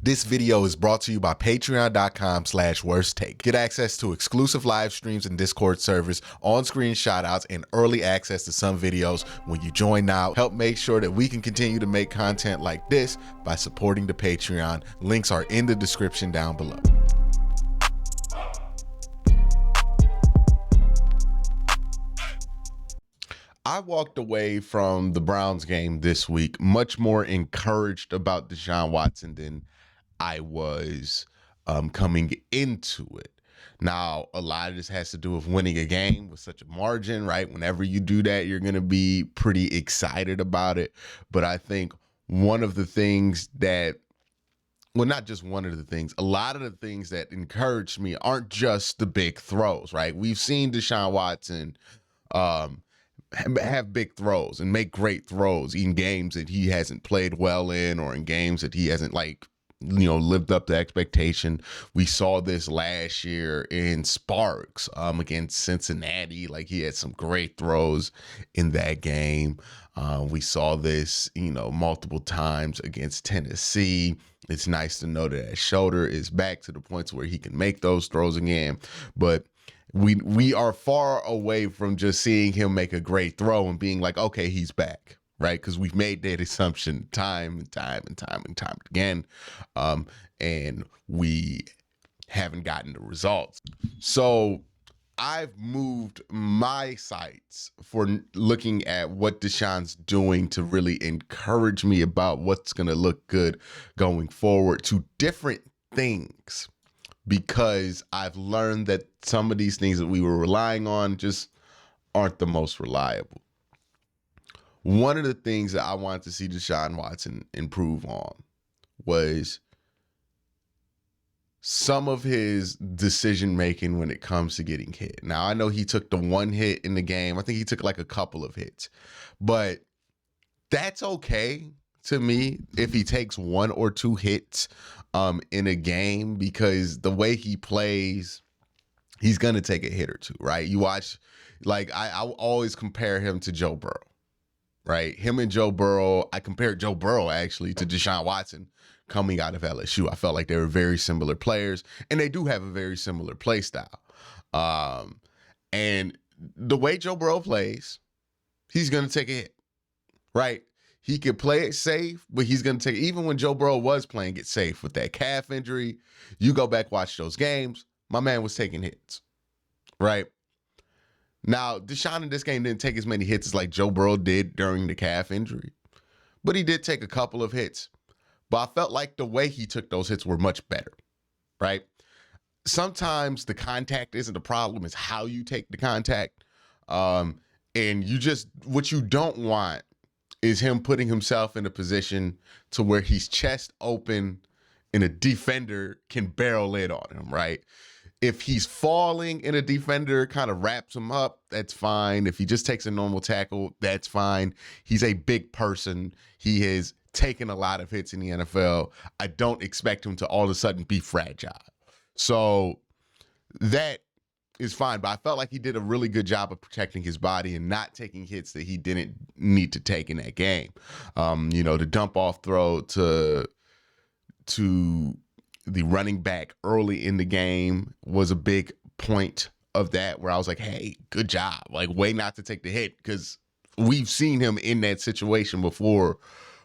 This video is brought to you by patreon.com/worsttake. Get access to exclusive live streams and Discord servers, on-screen shoutouts, and early access to some videos when you join now. Help make sure that we can continue to make content like this by supporting the Patreon. Links are in the description down below. I walked away from the Browns game this week much more encouraged about Deshaun Watson than I was coming into it. Now, a lot of this has to do with winning a game with such a margin, right? Whenever you do that, you're going to be pretty excited about it. But I think one of the things that, well, not just one of the things, a lot of the things that encouraged me aren't just the big throws, right? We've seen Deshaun Watson have big throws and make great throws in games that he hasn't played well in, or in games that he hasn't lived up to expectation. We saw this last year in Sparks against Cincinnati. Like, he had some great throws in that game. We saw this, multiple times against Tennessee. It's nice to know that his shoulder is back to the points where he can make those throws again. But we are far away from just seeing him make a great throw and being like, okay, he's back. Right, because we've made that assumption time and time again, and we haven't gotten the results. So I've moved my sights for looking at what Deshaun's doing to really encourage me about what's going to look good going forward to different things, because I've learned that some of these things that we were relying on just aren't the most reliable. One of the things that I wanted to see Deshaun Watson improve on was some of his decision-making when it comes to getting hit. Now, I know he took the one hit in the game. I think he took like a couple of hits. But that's okay to me if he takes one or two hits in a game, because the way he plays, he's going to take a hit or two, right? You watch, I always compare him to Joe Burrow. Right, him and Joe Burrow. I compared Joe Burrow actually to Deshaun Watson coming out of LSU. I felt like they were very similar players, and they do have a very similar play style. And the way Joe Burrow plays, he's going to take a hit. Right, he could play it safe, but he's going to take. Even when Joe Burrow was playing it safe with that calf injury, you go back, watch those games. My man was taking hits. Right. Now, Deshaun in this game didn't take as many hits as like Joe Burrow did during the calf injury, but he did take a couple of hits. But I felt like the way he took those hits were much better, right? Sometimes the contact isn't the problem, it's how you take the contact. And what you don't want is him putting himself in a position to where he's chest open and a defender can barrel in on him, right? If he's falling and a defender kind of wraps him up, that's fine. If he just takes a normal tackle, that's fine. He's a big person. He has taken a lot of hits in the NFL. I don't expect him to all of a sudden be fragile. So that is fine. But I felt like he did a really good job of protecting his body and not taking hits that he didn't need to take in that game. The dump off throw to the running back early in the game was a big point of that, where I was like, hey, good job. Like, way not to take the hit, because we've seen him in that situation before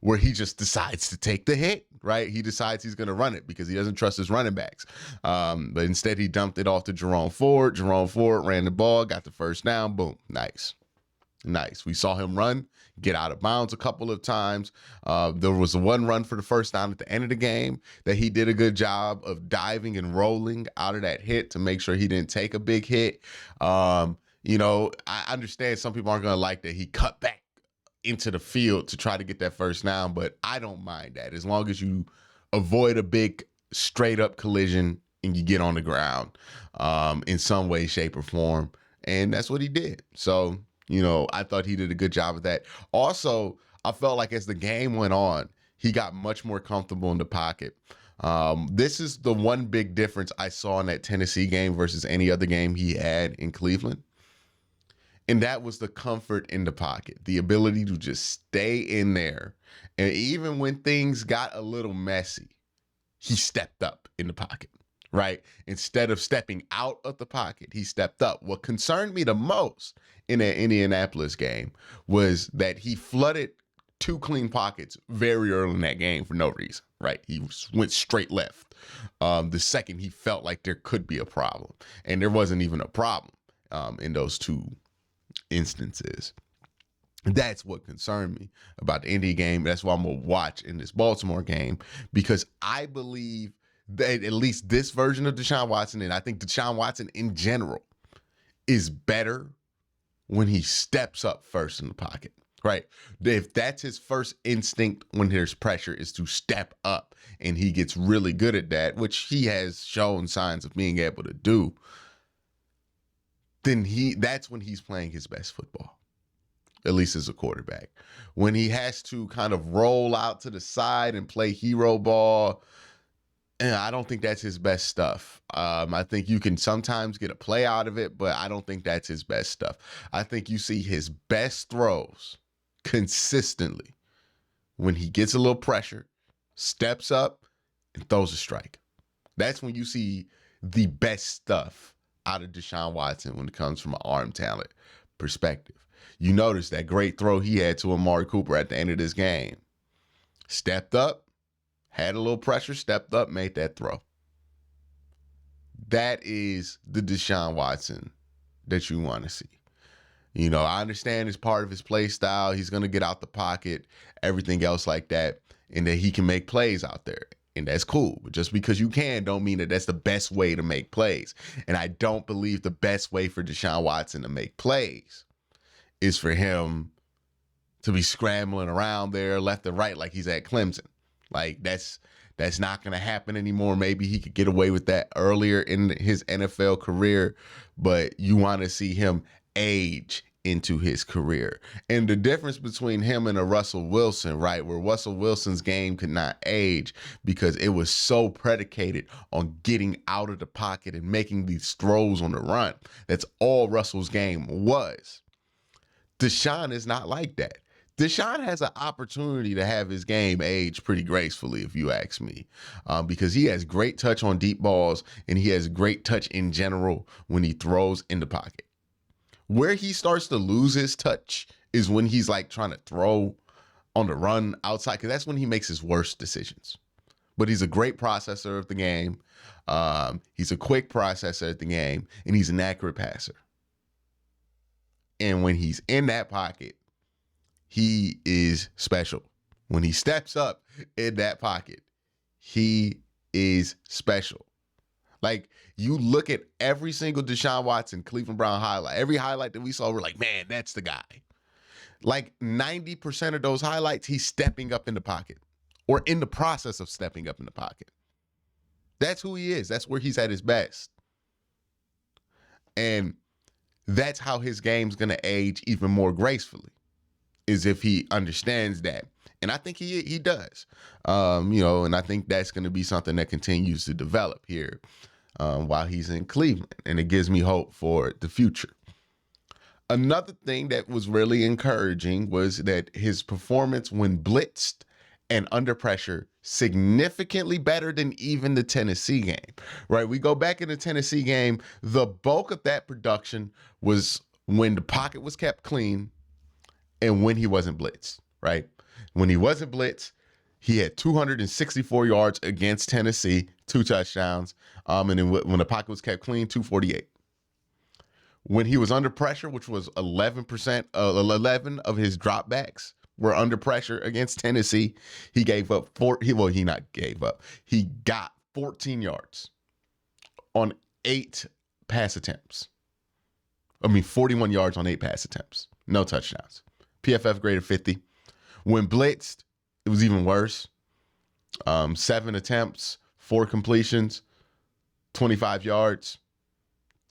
where he just decides to take the hit, right? He decides he's going to run it because he doesn't trust his running backs. But instead, he dumped it off to Jerome Ford. Jerome Ford ran the ball, got the first down. Boom. Nice. We saw him run, get out of bounds a couple of times. There was one run for the first down at the end of the game that he did a good job of diving and rolling out of that hit to make sure he didn't take a big hit. I understand some people aren't going to like that he cut back into the field to try to get that first down, but I don't mind that as long as you avoid a big straight up collision and you get on the ground in some way, shape, or form. And that's what he did. So, I thought he did a good job of that. Also, I felt like as the game went on, he got much more comfortable in the pocket. This is the one big difference I saw in that Tennessee game versus any other game he had in Cleveland. And that was the comfort in the pocket, the ability to just stay in there. And even when things got a little messy, he stepped up in the pocket, right? Instead of stepping out of the pocket, he stepped up. What concerned me the most in that Indianapolis game was that he flooded two clean pockets very early in that game for no reason, right? He went straight left. The second he felt like there could be a problem, and there wasn't even a problem in those two instances. That's what concerned me about the Indy game. That's why I'm going to watch in this Baltimore game, because I believe that at least this version of Deshaun Watson, and I think Deshaun Watson in general, is better when he steps up first in the pocket, right? If that's his first instinct when there's pressure is to step up, and he gets really good at that, which he has shown signs of being able to do, then that's when he's playing his best football, at least as a quarterback. When he has to kind of roll out to the side and play hero ball, I don't think that's his best stuff. I think you can sometimes get a play out of it, but I don't think that's his best stuff. I think you see his best throws consistently when he gets a little pressure, steps up, and throws a strike. That's when you see the best stuff out of Deshaun Watson when it comes from an arm talent perspective. You notice that great throw he had to Amari Cooper at the end of this game. Stepped up, had a little pressure, stepped up, made that throw. That is the Deshaun Watson that you want to see. You know, I understand it's part of his play style. He's going to get out the pocket, everything else like that, and that he can make plays out there. And that's cool. But just because you can don't mean that that's the best way to make plays. And I don't believe the best way for Deshaun Watson to make plays is for him to be scrambling around there left and right like he's at Clemson. Like that's not going to happen anymore. Maybe he could get away with that earlier in his NFL career, but you want to see him age into his career. And the difference between him and a Russell Wilson, right, where Russell Wilson's game could not age because it was so predicated on getting out of the pocket and making these throws on the run. That's all Russell's game was. Deshaun is not like that. Deshaun has an opportunity to have his game age pretty gracefully, if you ask me, because he has great touch on deep balls and he has great touch in general when he throws in the pocket. Where he starts to lose his touch is when he's like trying to throw on the run outside, because that's when he makes his worst decisions. But he's a great processor of the game. He's a quick processor of the game, and he's an accurate passer. And when he's in that pocket, he is special. When he steps up in that pocket, he is special. Like, you look at every single Deshaun Watson, Cleveland Brown highlight, every highlight that we saw, we're like, man, that's the guy. Like 90% of those highlights, he's stepping up in the pocket or in the process of stepping up in the pocket. That's who he is. That's where he's at his best. And that's how his game's going to age even more gracefully, is if he understands that. And I think he does, and I think that's going to be something that continues to develop here while he's in Cleveland. And it gives me hope for the future. Another thing that was really encouraging was that his performance when blitzed and under pressure significantly better than even the Tennessee game, right? We go back in the Tennessee game, the bulk of that production was when the pocket was kept clean and when he wasn't blitzed, right? When he wasn't blitzed, he had 264 yards against Tennessee, 2 touchdowns. And then when the pocket was kept clean, 248. When he was under pressure, which was 11 of his dropbacks were under pressure against Tennessee, he gave up he got 14 yards on 8 pass attempts. 41 yards on 8 pass attempts. No touchdowns. PFF graded 50. When blitzed, it was even worse. 7 attempts, 4 completions, 25 yards,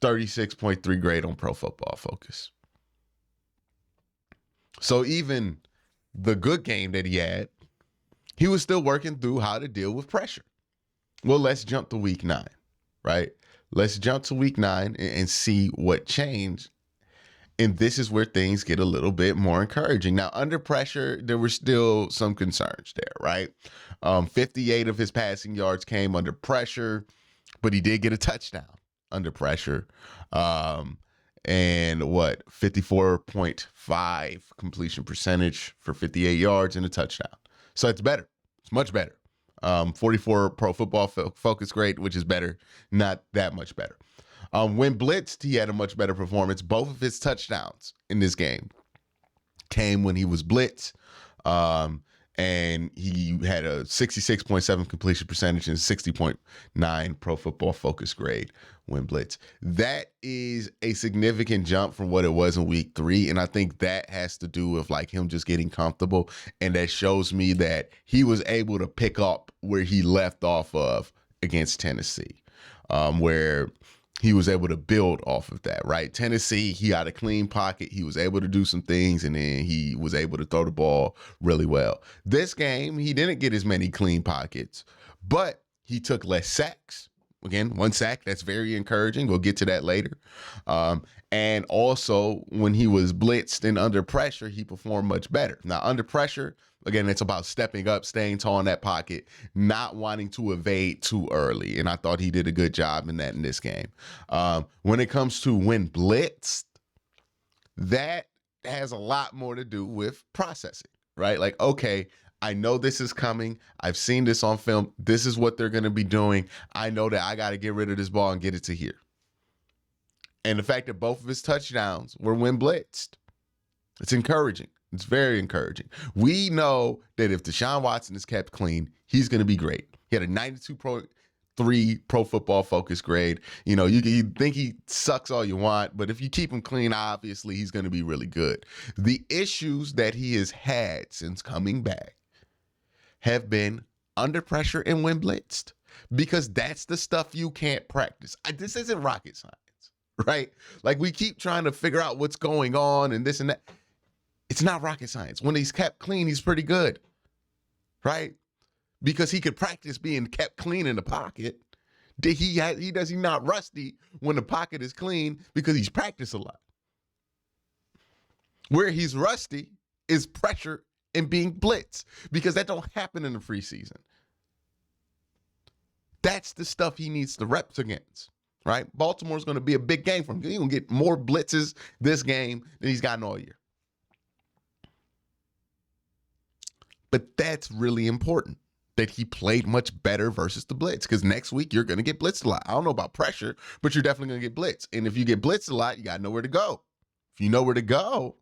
36.3 grade on Pro Football Focus. So even the good game that he had, he was still working through how to deal with pressure. Well, let's jump to week 9, right? Let's jump to week 9 and see what changed And this is where things get a little bit more encouraging. Now, under pressure, there were still some concerns there, right? 58 of his passing yards came under pressure, but he did get a touchdown under pressure. And 54.5 completion percentage for 58 yards and a touchdown. So it's better. It's much better. 44 Pro Football Focus grade, which is better, not that much better. When blitzed, he had a much better performance. Both of his touchdowns in this game came when he was blitzed. And he had a 66.7 completion percentage and 60.9 Pro Football Focus grade when blitzed. That is a significant jump from what it was in week 3. And I think that has to do with like him just getting comfortable. And that shows me that he was able to pick up where he left off of against Tennessee, where he was able to build off of that, right? Tennessee, he had a clean pocket. He was able to do some things, and then he was able to throw the ball really well. This game, he didn't get as many clean pockets, but he took less sacks. Again, 1 sack, that's very encouraging. We'll get to that later. And also, when he was blitzed and under pressure, he performed much better. Now, under pressure, again, it's about stepping up, staying tall in that pocket, not wanting to evade too early. And I thought he did a good job in that in this game. When it comes to when blitzed, that has a lot more to do with processing, right? Like, okay, I know this is coming. I've seen this on film. This is what they're going to be doing. I know that I got to get rid of this ball and get it to here. And the fact that both of his touchdowns were when blitzed, it's encouraging. It's very encouraging. We know that if Deshaun Watson is kept clean, he's going to be great. He had a 92.3 Pro Football Focus grade. You know, you think he sucks all you want, but if you keep him clean, obviously he's going to be really good. The issues that he has had since coming back have been under pressure and when blitzed, because that's the stuff you can't practice. This isn't rocket science, right? Like, we keep trying to figure out what's going on and this and that. It's not rocket science. When he's kept clean, he's pretty good, right? Because he could practice being kept clean in the pocket. Does he not rusty when the pocket is clean because he's practiced a lot? Where he's rusty is pressure and being blitzed, because that don't happen in the preseason. That's the stuff he needs the reps against, right? Baltimore's going to be a big game for him. He's going to get more blitzes this game than he's gotten all year. But that's really important, that he played much better versus the blitz, because next week you're going to get blitzed a lot. I don't know about pressure, but you're definitely going to get blitzed. And if you get blitzed a lot, you got to know where to go. If you know where to go,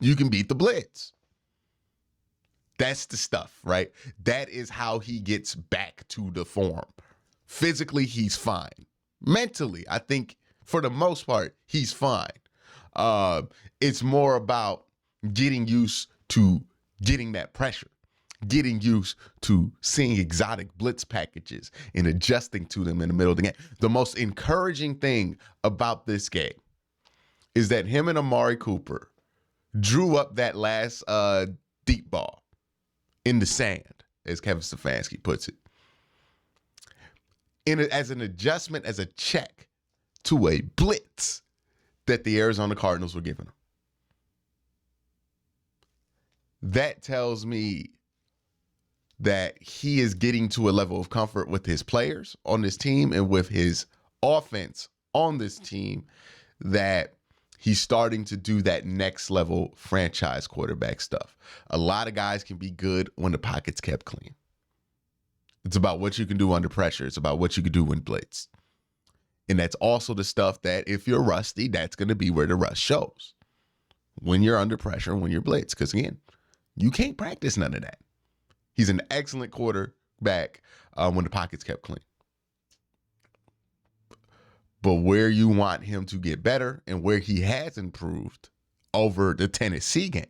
you can beat the blitz. That's the stuff, right? That is how he gets back to the form. Physically, he's fine. Mentally, I think for the most part, he's fine. It's more about getting used to getting that pressure, getting used to seeing exotic blitz packages and adjusting to them in the middle of the game. The most encouraging thing about this game is that him and Amari Cooper drew up that last deep ball in the sand, as Kevin Stefanski puts it, as an adjustment, as a check to a blitz that the Arizona Cardinals were giving him. That tells me that he is getting to a level of comfort with his players on this team and with his offense on this team, that he's starting to do that next level franchise quarterback stuff. A lot of guys can be good when the pocket's kept clean. It's about what you can do under pressure. It's about what you can do when blitzed. And that's also the stuff that if you're rusty, that's going to be where the rust shows. When you're under pressure, when you're blitzed. Because again, you can't practice none of that. He's an excellent quarterback when the pocket's kept clean. But where you want him to get better and where he has improved over the Tennessee game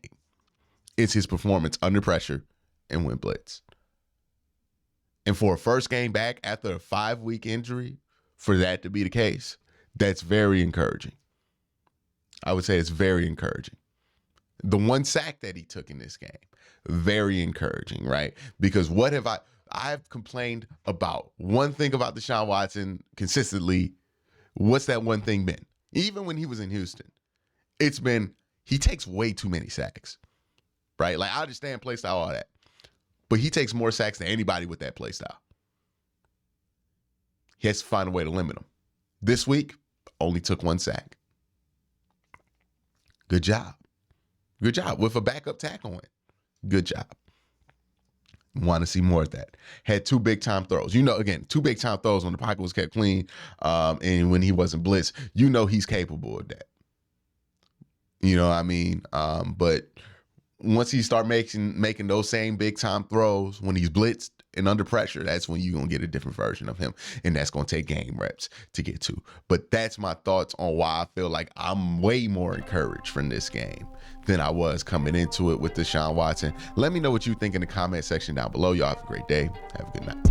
is his performance under pressure and when blitzed. And for a first game back after a 5-week injury, for that to be the case, that's very encouraging. I would say it's very encouraging. The 1 sack that he took in this game, very encouraging, right? Because what have I've complained about one thing about Deshaun Watson consistently. What's that one thing been? Even when he was in Houston, he takes way too many sacks, right? Like, I understand play style, all that, but he takes more sacks than anybody with that play style. He has to find a way to limit them. This week, only took 1 sack. Good job. Good job with a backup tackle in. Good job. Want to see more of that. Had 2 big time throws. Again, 2 big time throws when the pocket was kept clean, and when he wasn't blitzed. He's capable of that. You know what I mean? But once he start making those same big time throws when he's blitzed and under pressure, that's when you're going to get a different version of him. And that's going to take game reps to get to. But that's my thoughts on why I feel like I'm way more encouraged from this game than I was coming into it with Deshaun Watson. Let me know what you think in the comment section down below. Y'all have a great day. Have a good night.